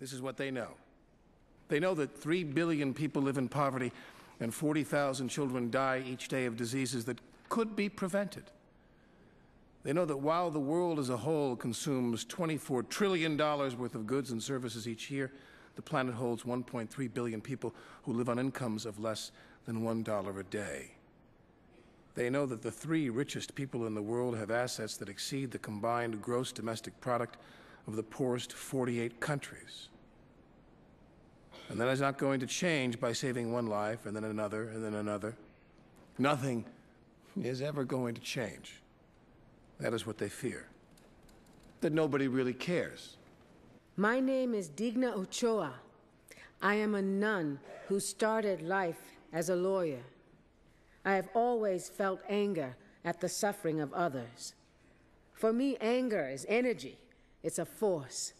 This is what they know. They know that 3 billion people live in poverty and 40,000 children die each day of diseases that could be prevented. They know that while the world as a whole consumes $24 trillion worth of goods and services each year, the planet holds 1.3 billion people who live on incomes of less than $1 a day. They know that the 3 richest people in the world have assets that exceed the combined gross domestic product of the poorest 48 countries. And that is not going to change by saving one life and then another and then another. Nothing is ever going to change. That is what they fear. That nobody really cares. My name is Digna Ochoa. I am a nun who started life as a lawyer. I have always felt anger at the suffering of others. For me, anger is energy. It's a force.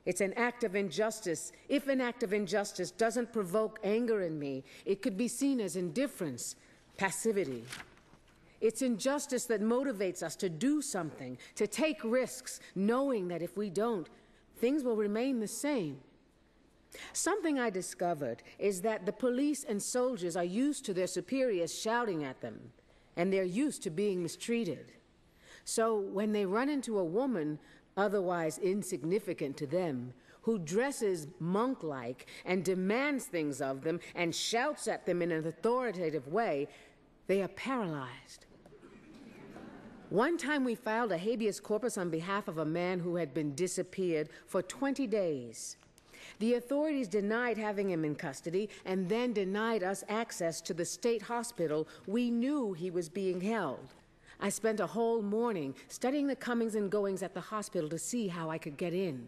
It's an act of injustice. If an act of injustice doesn't provoke anger in me, it could be seen as indifference, passivity. It's injustice that motivates us to do something, to take risks, knowing that if we don't, things will remain the same. Something I discovered is that the police and soldiers are used to their superiors shouting at them, and they're used to being mistreated. So when they run into a woman, otherwise insignificant to them, who dresses monk-like and demands things of them and shouts at them in an authoritative way, they are paralyzed. One time we filed a habeas corpus on behalf of a man who had been disappeared for 20 days. The authorities denied having him in custody and then denied us access to the state hospital we knew he was being held. I spent a whole morning studying the comings and goings at the hospital to see how I could get in.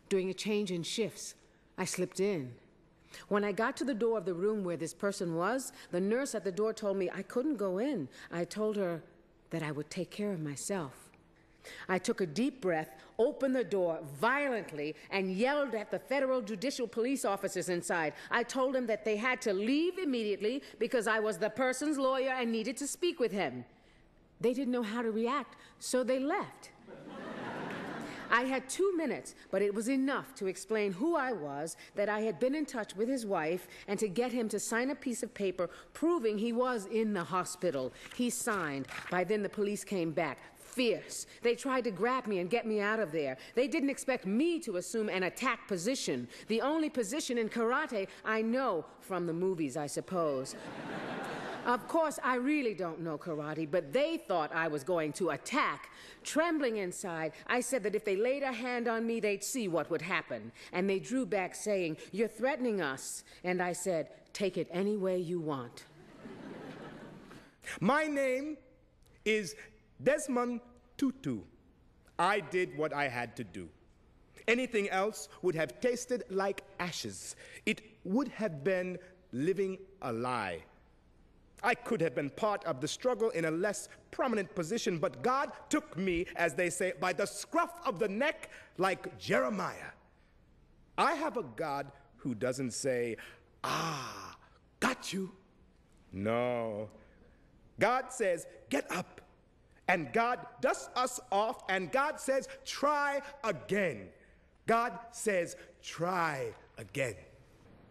During a change in shifts, I slipped in. When I got to the door of the room where this person was, the nurse at the door told me I couldn't go in. I told her that I would take care of myself. I took a deep breath, opened the door violently, and yelled at the federal judicial police officers inside. I told them that they had to leave immediately because I was the person's lawyer and needed to speak with him. They didn't know how to react, so they left. I had 2 minutes, but it was enough to explain who I was, that I had been in touch with his wife, and to get him to sign a piece of paper proving he was in the hospital. He signed. By then the police came back, fierce. They tried to grab me and get me out of there. They didn't expect me to assume an attack position, the only position in karate I know from the movies, I suppose. Of course, I really don't know karate, but they thought I was going to attack. Trembling inside, I said that if they laid a hand on me, they'd see what would happen. And they drew back saying, "You're threatening us." And I said, "Take it any way you want." My name is Desmond Tutu. I did what I had to do. Anything else would have tasted like ashes. It would have been living a lie. I could have been part of the struggle in a less prominent position, but God took me, as they say, by the scruff of the neck like Jeremiah. I have a God who doesn't say, "Ah, got you." No. God says, "Get up." And God dusts us off, and God says, "Try again." God says, "Try again."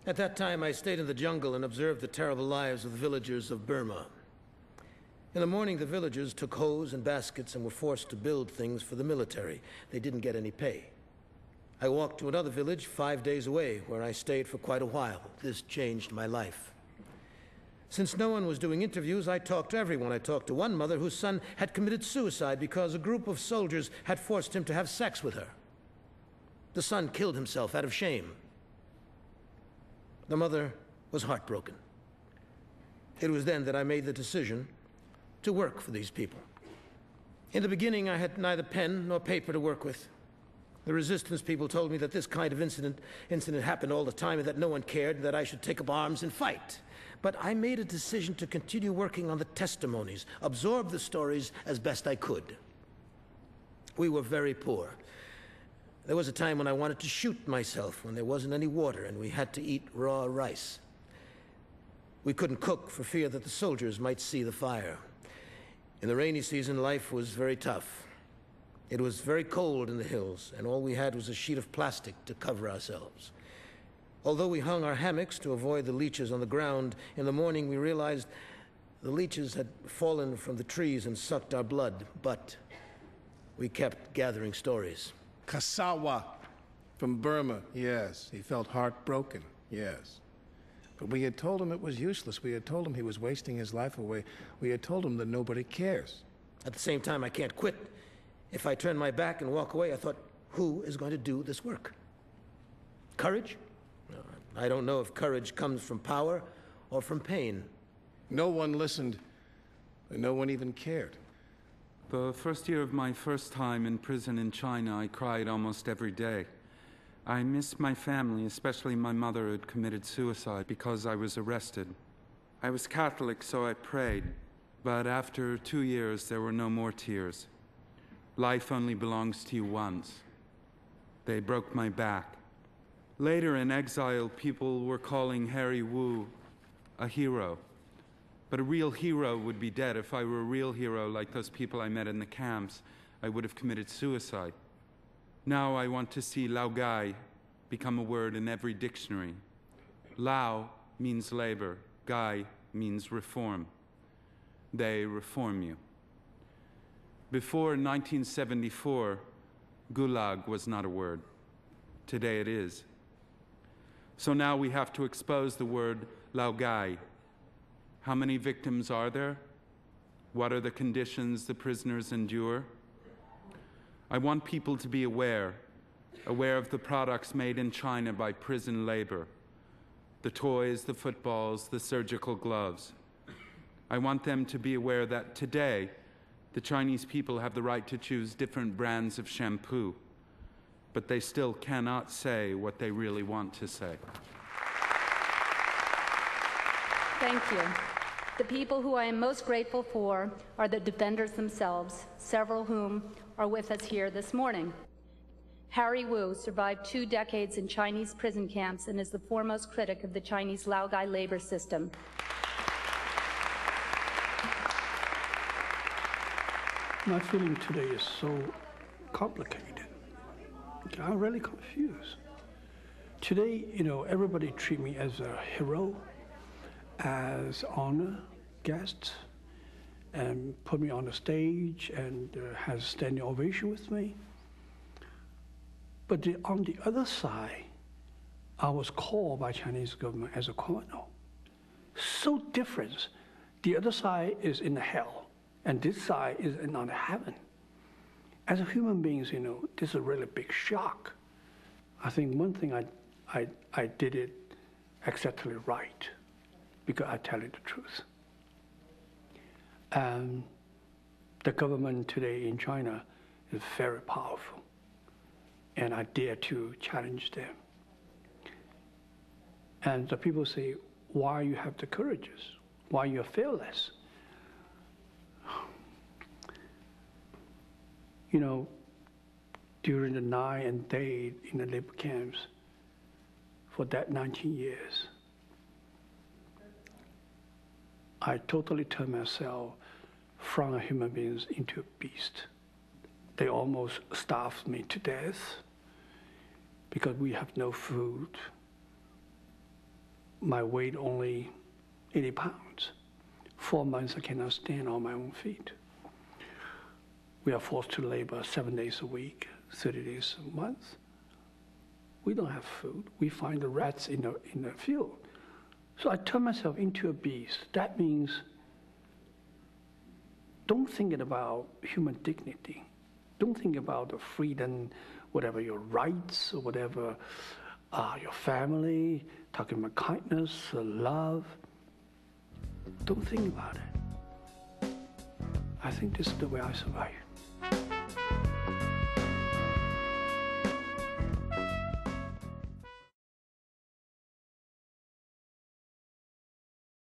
At that time, I stayed in the jungle and observed the terrible lives of the villagers of Burma. In the morning, the villagers took hoes and baskets and were forced to build things for the military. They didn't get any pay. I walked to another village 5 days away, where I stayed for quite a while. This changed my life. Since no one was doing interviews, I talked to everyone. I talked to one mother whose son had committed suicide because a group of soldiers had forced him to have sex with her. The son killed himself out of shame. The mother was heartbroken. It was then that I made the decision to work for these people. In the beginning, I had neither pen nor paper to work with. The resistance people told me that this kind of incident happened all the time and that no one cared and that I should take up arms and fight. But I made a decision to continue working on the testimonies, absorb the stories as best I could. We were very poor. There was a time when I wanted to shoot myself when there wasn't any water and we had to eat raw rice. We couldn't cook for fear that the soldiers might see the fire. In the rainy season, life was very tough. It was very cold in the hills, and all we had was a sheet of plastic to cover ourselves. Although we hung our hammocks to avoid the leeches on the ground, in the morning we realized the leeches had fallen from the trees and sucked our blood, but we kept gathering stories. Kasawa from Burma, yes. He felt heartbroken, yes. But we had told him it was useless. We had told him he was wasting his life away. We had told him that nobody cares. At the same time, I can't quit. If I turn my back and walk away, I thought, who is going to do this work? Courage? No, I don't know if courage comes from power or from pain. No one listened, and no one even cared. The first year of my first time in prison in China, I cried almost every day. I missed my family, especially my mother who had committed suicide because I was arrested. I was Catholic, so I prayed, but after 2 years, there were no more tears. Life only belongs to you once. They broke my back. Later in exile, people were calling Harry Wu a hero. But a real hero would be dead. If I were a real hero like those people I met in the camps, I would have committed suicide. Now I want to see Lao Gai become a word in every dictionary. Lao means labor. Gai means reform. They reform you. Before 1974, Gulag was not a word. Today it is. So now we have to expose the word Lao Gai. How many victims are there? What are the conditions the prisoners endure? I want people to be aware of the products made in China by prison labor, the toys, the footballs, the surgical gloves. I want them to be aware that today, the Chinese people have the right to choose different brands of shampoo, but they still cannot say what they really want to say. Thank you. The people who I am most grateful for are the defenders themselves, several whom are with us here this morning. Harry Wu survived 2 decades in Chinese prison camps and is the foremost critic of the Chinese Laogai labor system. My feeling today is so complicated. I'm really confused. Today, everybody treat me as a hero, as honor guest, and put me on the stage and has standing ovation with me. But on the other side, I was called by Chinese government as a criminal. So different. The other side is in hell, and this side is in heaven. As a human beings, this is a really big shock. I think one thing I did it exactly right, because I tell you the truth. And the government today in China is very powerful, and I dare to challenge them. And the people say, why you have the courage? Why you're fearless? During the night and day in the labor camps, for that 19 years, I totally turned myself from a human being into a beast. They almost starved me to death because we have no food. My weight only 80 pounds. 4 months I cannot stand on my own feet. We are forced to labor 7 days a week, 30 days a month. We don't have food. We find the rats in the field. So I turn myself into a beast. That means don't think about human dignity. Don't think about the freedom, whatever your rights or whatever your family, talking about kindness, love. Don't think about it. I think this is the way I survive.